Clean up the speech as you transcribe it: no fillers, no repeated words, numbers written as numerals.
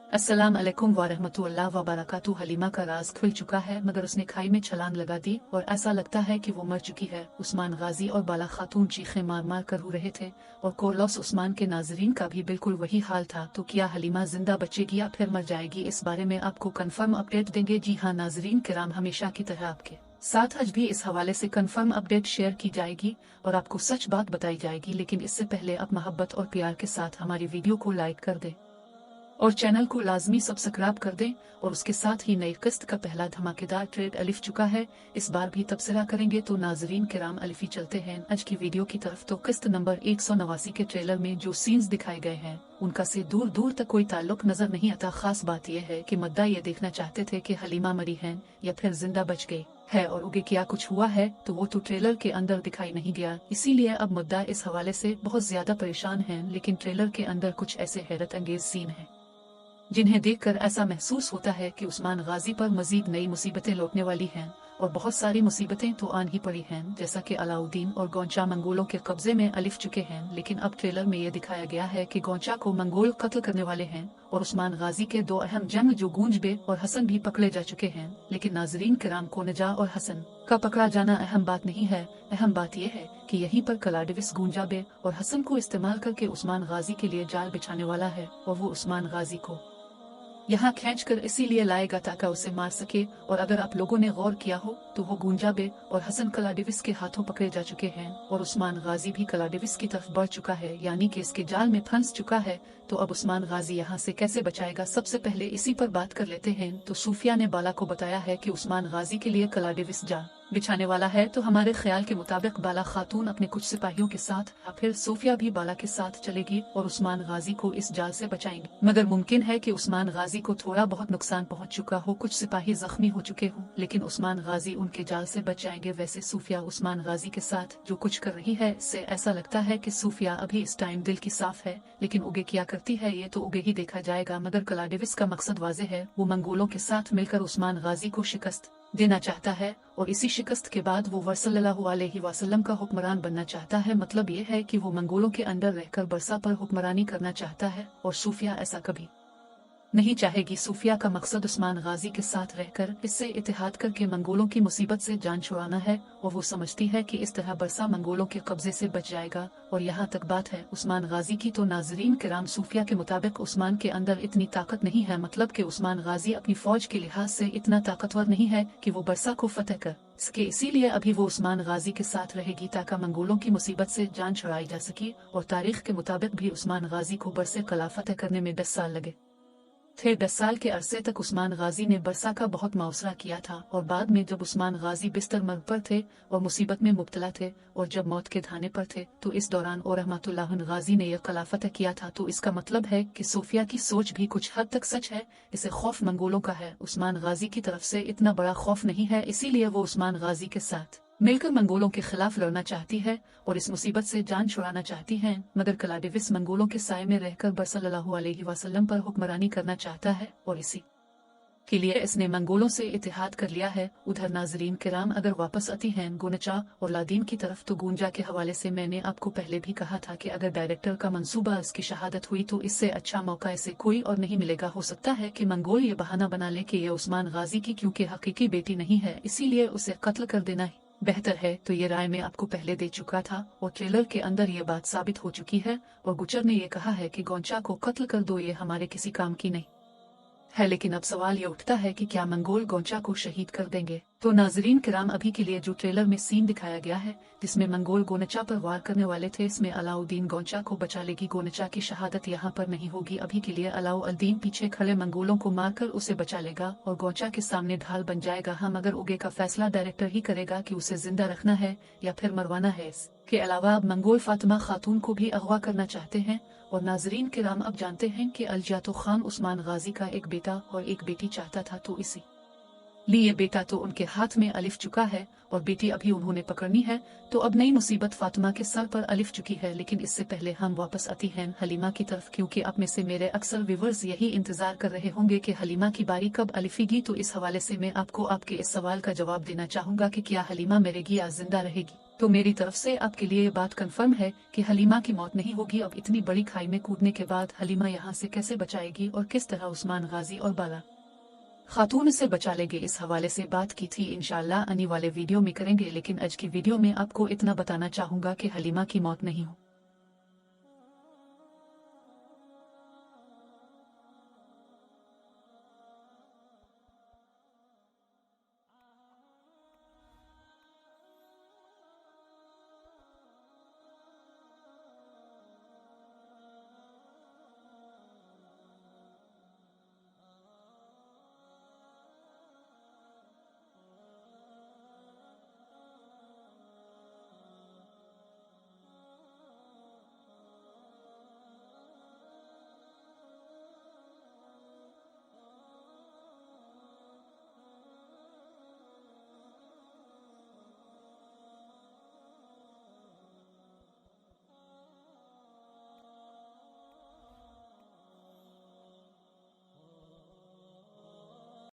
अस्सलाम अलैकुम वरहमतुल्लाह वबरकातुहू। हलीमा का राज खुल चुका है, मगर उसने खाई में छलांग लगा दी और ऐसा लगता है कि वो मर चुकी है। उस्मान गाजी और बाला खातून चीखें मार मार कर रो रहे थे और कोरलॉस उस्मान के नाजरीन का भी बिल्कुल वही हाल था। तो क्या हलीमा जिंदा बचेगी या फिर मर जाएगी, इस बारे में आपको कंफर्म अपडेट देंगे। जी हाँ नाजरीन किराम, हमेशा की तरह आपके साथ आज भी इस हवाले से कंफर्म अपडेट शेयर की जाएगी और आपको सच बात बताई जाएगी। लेकिन इससे पहले आप मोहब्बत और प्यार के साथ हमारी वीडियो को लाइक कर दें और चैनल को लाजमी सब्सक्राइब कर दें। और उसके साथ ही नई किस्त का पहला धमाकेदार ट्रेड अलिफ चुका है, इस बार भी तबसरा करेंगे। तो नाजरीन किराम अलिफी चलते हैं आज की वीडियो की तरफ। तो किस्त नंबर 189 के ट्रेलर में जो सीन्स दिखाए गए हैं उनका से दूर दूर तक कोई ताल्लुक नजर नहीं आता। खास बात यह है कि मद्दा ये देखना चाहते थे कि हलीमा मरी है या फिर जिंदा बच गई है और उगे क्या कुछ हुआ है, तो वो तो ट्रेलर के अंदर दिखाई नहीं गया। इसीलिए अब मुद्दा इस हवाले से बहुत ज्यादा परेशान है। लेकिन ट्रेलर के अंदर कुछ ऐसे हैरत अंगेज सीन है जिन्हें देखकर ऐसा महसूस होता है कि उस्मान गाजी पर मजीद नई मुसीबतें लौटने वाली हैं। और बहुत सारी मुसीबतें तो आन ही पड़ी हैं, जैसा कि अलाउद्दीन और गौंचा मंगोलों के कब्जे में अलिफ चुके हैं। लेकिन अब ट्रेलर में ये दिखाया गया है कि गौंचा को मंगोल कत्ल करने वाले हैं और उस्मान गाजी के दो अहम जंग जो गूंजबे और हसन भी पकड़े जा चुके हैं। लेकिन नाजरीन किराम, कोनजा और हसन का पकड़ा जाना अहम बात नहीं है। अहम बात यह है कि यहीं पर कलाडिविस गूंजाबे और हसन को इस्तेमाल करके उस्मान गाजी के लिए जाल बिछाने वाला है और वो उस्मान गाजी को यहाँ खींच कर इसीलिए लाएगा ताकि उसे मार सके। और अगर आप लोगों ने गौर किया हो तो वो गूंजाबे और हसन कलाडिविस के हाथों पकड़े जा चुके हैं और उस्मान गाजी भी कलाडिविस की तरफ बढ़ चुका है, यानी कि इसके जाल में फंस चुका है। तो अब उस्मान गाजी यहाँ से कैसे बचाएगा, सबसे पहले इसी पर बात कर लेते हैं। तो सूफिया ने बाला को बताया है कि उस्मान गाजी के लिए कलाडिविस जाल बिछाने वाला है। तो हमारे ख्याल के मुताबिक बाला खातून अपने कुछ सिपाहियों के साथ या फिर सूफिया भी बाला के साथ चलेगी और उस्मान गाजी को इस जाल से बचाएंगे। मगर मुमकिन है कि उस्मान गाजी को थोड़ा बहुत नुकसान पहुंच चुका हो, कुछ सिपाही जख्मी हो चुके हों, लेकिन उस्मान गाजी उनके जाल से बच जाएंगे। वैसे सूफिया उस्मान गाजी के साथ जो कुछ कर रही है, इससे ऐसा लगता है कि सूफिया अभी इस टाइम दिल की साफ है। लेकिन उगे क्या करती है ये तो उगे ही देखा जाएगा। मगर कलाडिविस का मकसद वाज़ेह है, वो मंगोलों के साथ मिलकर उस्मान गाजी को शिकस्त देना चाहता है और इसी शिकस्त के बाद वो सल्लल्लाहु अलैहि वसल्लम का हुक्मरान बनना चाहता है। मतलब ये है कि वो मंगोलों के अंदर रहकर बरसा पर हुक्मरानी करना चाहता है और सूफिया ऐसा कभी नहीं चाहेगी। सूफिया का मकसद उस्मान गाजी के साथ रहकर इससे इत्तेहाद करके मंगोलों की मुसीबत से जान छुड़ाना है और वो समझती है कि इस तरह बरसा मंगोलों के कब्जे से बच जाएगा। और यहाँ तक बात है उस्मान गाजी की, तो नाजरीन किराम सूफिया के मुताबिक उस्मान के अंदर इतनी ताकत नहीं है, मतलब कि उस्मान गाजी अपनी फौज के लिहाज से इतना ताकतवर नहीं है कि वो बरसा को फतेह कर सके। इसीलिए अभी वो उस्मान गाजी के साथ रहेगी ताकि मंगोलों की मुसीबत से जान छुड़ाई जा सके। और तारीख के मुताबिक भी उस्मान गाजी को बरसे कला फतेह करने में 10 साल लगे थे। 10 साल के अरसे तक उस्मान गाजी ने बरसा का बहुत मुआवजा किया था और बाद में जब उस्मान गाजी बिस्तर मर्ग पर थे और मुसीबत में मुब्तला थे और जब मौत के धाने पर थे, तो इस दौरान और रहमतुल्लाह गाजी ने यह कला फतेह किया था। तो इसका मतलब है कि सूफिया की सोच भी कुछ हद तक सच है। इसे खौफ मंगोलों का है, उस्मान गाजी की तरफ से इतना बड़ा खौफ नहीं है। इसीलिए वो उस्मान गाजी के साथ मिलकर मंगोलों के खिलाफ लड़ना चाहती है और इस मुसीबत से जान छुड़ाना चाहती है। मगर कलाडिविस मंगोलों के साए में रहकर सल्लल्लाहु अलैहि वसल्लम पर हुक्मरानी करना चाहता है और इसी के लिए इसने मंगोलों से इत्तेहाद कर लिया है। उधर नाजरीन किराम, अगर वापस आती हैं गोनचा और लादीन की तरफ, तो गूंजा के हवाले से मैंने आपको पहले भी कहा था कि अगर डायरेक्टर का मंसूबा इसकी शहादत हुई तो इससे अच्छा मौका इसे कोई और नहीं मिलेगा। हो सकता है कि मंगोल ये बहाना बना ले कि ये उस्मान गाजी की क्योंकि हकीकी बेटी नहीं है, इसीलिए उसे कत्ल कर देना ही बेहतर है। तो ये राय मैं आपको पहले दे चुका था और ट्रेलर के अंदर ये बात साबित हो चुकी है। और गुचर ने ये कहा है कि गौंचा को कत्ल कर दो, ये हमारे किसी काम की नहीं है। लेकिन अब सवाल ये उठता है कि क्या मंगोल गौंचा को शहीद कर देंगे। तो नाजरीन किराम, अभी के लिए जो ट्रेलर में सीन दिखाया गया है जिसमें मंगोल गोनचा पर वार करने वाले थे, इसमें अलाउद्दीन गौंचा को बचा लेगी। गोनचा की शहादत यहाँ पर नहीं होगी। अभी के लिए अलाउद्दीन पीछे खड़े मंगोलों को मारकर उसे बचा लेगा और गौंचा के सामने ढाल बन जाएगा। हाँ, मगर उगे का फैसला डायरेक्टर ही करेगा कि उसे जिंदा रखना है या फिर मरवाना है। इसके अलावा अब मंगोल फातिमा खातून को भी अगवा करना चाहते हैं। और नाजरीन किराम, अब जानते हैं कि अलजातो खान उस्मान गाजी का एक बेटा और एक बेटी चाहता था, तो इसी लिए बेटा तो उनके हाथ में अलिफ चुका है और बेटी अभी उन्होंने पकड़नी है। तो अब नई मुसीबत फातिमा के सर पर अलिफ चुकी है। लेकिन इससे पहले हम वापस आती हैं हलीमा की तरफ, क्योंकि अब में से मेरे अक्सर व्यूवर्स यही इंतजार कर रहे होंगे कि हलीमा की बारी कब अलिफेगी। तो इस हवाले से मैं आपको आपके इस सवाल का जवाब देना चाहूंगा कि क्या हलीमा मरेगी या जिंदा रहेगी। तो मेरी तरफ से आपके लिए ये बात कंफर्म है कि हलीमा की मौत नहीं होगी। अब इतनी बड़ी खाई में कूदने के बाद हलीमा यहाँ से कैसे बचाएगी और किस तरह उस्मान गाजी और बाला खातून से बचा लेंगे, इस हवाले से बात की थी। इंशाल्लाह आने वाले वीडियो में करेंगे, लेकिन आज की वीडियो में आपको इतना बताना चाहूँगा कि हलीमा की मौत नहीं हो